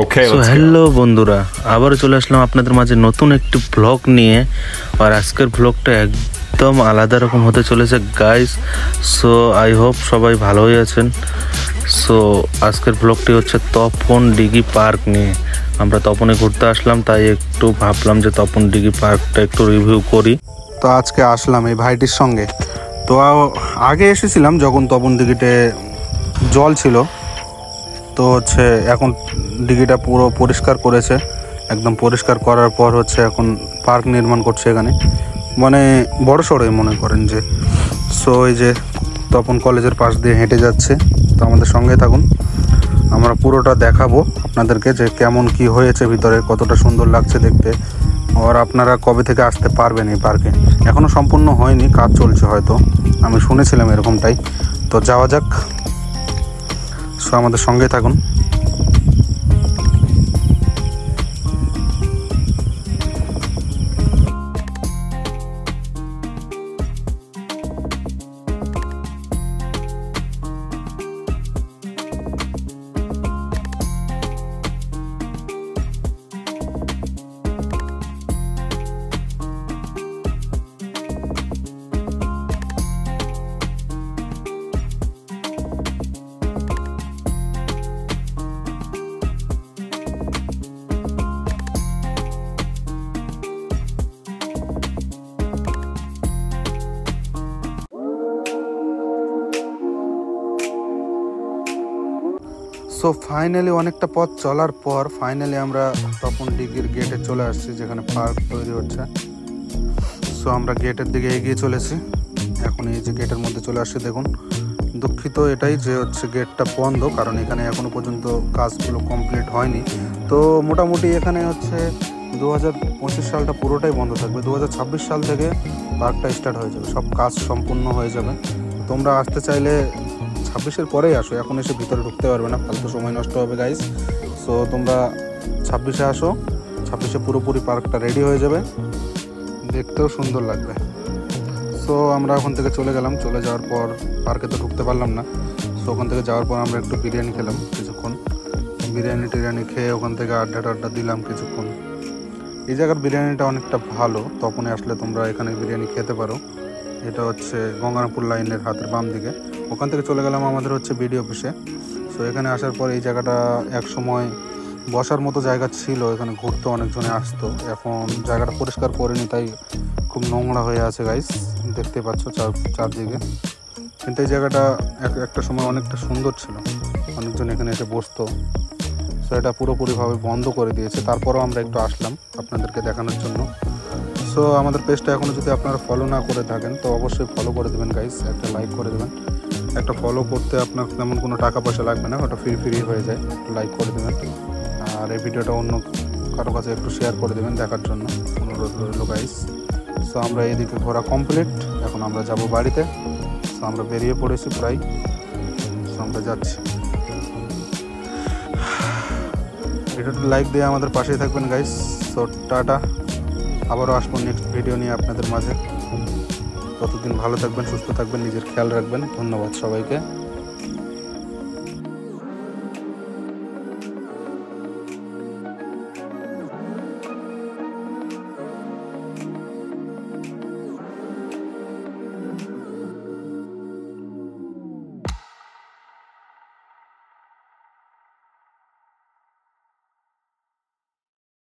Okay, so hello বন্ধুরা, আবারও চলে আসলাম আপনাদের মাঝে নতুন একটি ব্লগ নিয়ে। আর আজকের ব্লগটা একদম আলাদা রকম হতে চলেছে গাইস। সো আই হোপ সবাই ভালোই আছেন। সো আজকের ব্লগটি হচ্ছে তপন দিঘি পার্ক নিয়ে। আমরা তপনে ঘুরতে আসলাম, তাই একটু ভাবলাম যে তপন দিঘি পার্কটা একটু রিভিউ করি। তো আজকে আসলাম এই ভাইটির সঙ্গে। তো আগে এসেছিলাম যখন তপন দিঘিতে জল ছিল, তো হচ্ছে এখন দিঘিটা পুরো পরিষ্কার করেছে। একদম পরিষ্কার করার পর হচ্ছে এখন পার্ক নির্মাণ করছে এখানে, মানে বড় সড়োই মনে করেন যে। সো এই যে তপন কলেজের পাশ দিয়ে হেঁটে যাচ্ছে, তো আমাদের সঙ্গে থাকুন, আমরা পুরোটা দেখাবো আপনাদেরকে যে কেমন কি হয়েছে ভিতরে, কতটা সুন্দর লাগছে দেখতে। আর আপনারা কবে থেকে আসতে পারবেন এই পার্কে, এখনও সম্পূর্ণ হয়নি, কাজ চলছে হয়তো, আমি শুনেছিলাম এরকমটাই। তো যাওয়া যাক, সো আমাদের সঙ্গে থাকুন। সো ফাইনালি অনেকটা পথ চলার পর ফাইনালি আমরা তপন দিঘির গেটে চলে আসছি, যেখানে পার্ক তৈরি হচ্ছে। সো আমরা গেটের দিকে এগিয়ে চলেছি, এখন এই যে গেটের মধ্যে চলে আসছি। দেখুন, দুঃখিত এটাই যে হচ্ছে গেটটা বন্ধ, কারণ এখানে এখনো পর্যন্ত কাজগুলো কমপ্লিট হয়নি। তো মোটামুটি এখানে হচ্ছে 2025 সালটা পুরোটাই বন্ধ থাকবে, 2026 সাল থেকে পার্কটা স্টার্ট হয়ে যাবে, সব কাজ সম্পূর্ণ হয়ে যাবে। তোমরা আসতে চাইলে 26-এর পরেই আসো, এখন এসে ভিতরে ঢুকতে পারবে না, ফালতু সময় নষ্ট হবে গাইস। সো তোমরা 26-এ আসো, 26-এ পুরোপুরি পার্কটা রেডি হয়ে যাবে, দেখতেও সুন্দর লাগবে। সো আমরা ওখান থেকে চলে গেলাম, চলে যাওয়ার পর পার্কে তো ঢুকতে পারলাম না। সো ওখান থেকে যাওয়ার পর আমরা একটু বিরিয়ানি খেলাম কিছুক্ষণ, বিরিয়ানি খেয়ে ওখান থেকে আড্ডা দিলাম কিছুক্ষণ। এই জায়গার বিরিয়ানিটা অনেকটা ভালো, তপনে আসলে তোমরা এখানে বিরিয়ানি খেতে পারো। এটা হচ্ছে গঙ্গারামপুর লাইনের হাতের বাম দিকে। ওখান থেকে চলে গেলাম আমাদের হচ্ছে বিডি অফিসে। সো এখানে আসার পর এই জায়গাটা এক সময় বসার মতো জায়গা ছিল, এখানে ঘুরতে অনেকজনে আসতো। এখন জায়গাটা পরিষ্কার করেনি, তাই খুব নোংরা হয়ে আছে গাইস, দেখতে পাচ্ছ চারদিকে। কিন্তু এই জায়গাটা একটা সময় অনেকটা সুন্দর ছিল, অনেকজন এখানে এসে বসতো। সো এটা পুরোপুরিভাবে বন্ধ করে দিয়েছে, তারপরেও আমরা একটু আসলাম আপনাদেরকে দেখানোর জন্য। সো আমাদের পেজটা এখনও যদি আপনারা ফলো না করে থাকেন তো অবশ্যই ফলো করে দেবেন গাইস, একটা লাইক করে দেবেন। একটা ফলো করতে আপনার তেমন কোনো টাকা পয়সা লাগবে না, ওটা ফ্রি হয়ে যায়, লাইক করে দেবেন। আর এই ভিডিওটা অন্য কারো কাছে একটু শেয়ার করে দেবেন দেখার জন্য, অনুরোধ রইল গাইস। সো আমরা এদিকে ঘোরা কমপ্লিট, এখন আমরা যাব বাড়িতে। সো আমরা বেরিয়ে পড়েছি প্রায়, সো আমরা যাচ্ছি। ভিডিওটা লাইক দিয়ে আমাদের পাশেই থাকবেন গাইস। সো টাটা, আবারও আসবো নেক্সট ভিডিও নিয়ে আপনাদের মাঝে। ততদিন ভালো থাকবেন, সুস্থ থাকবেন, নিজের খেয়াল রাখবেন। ধন্যবাদ সবাইকে।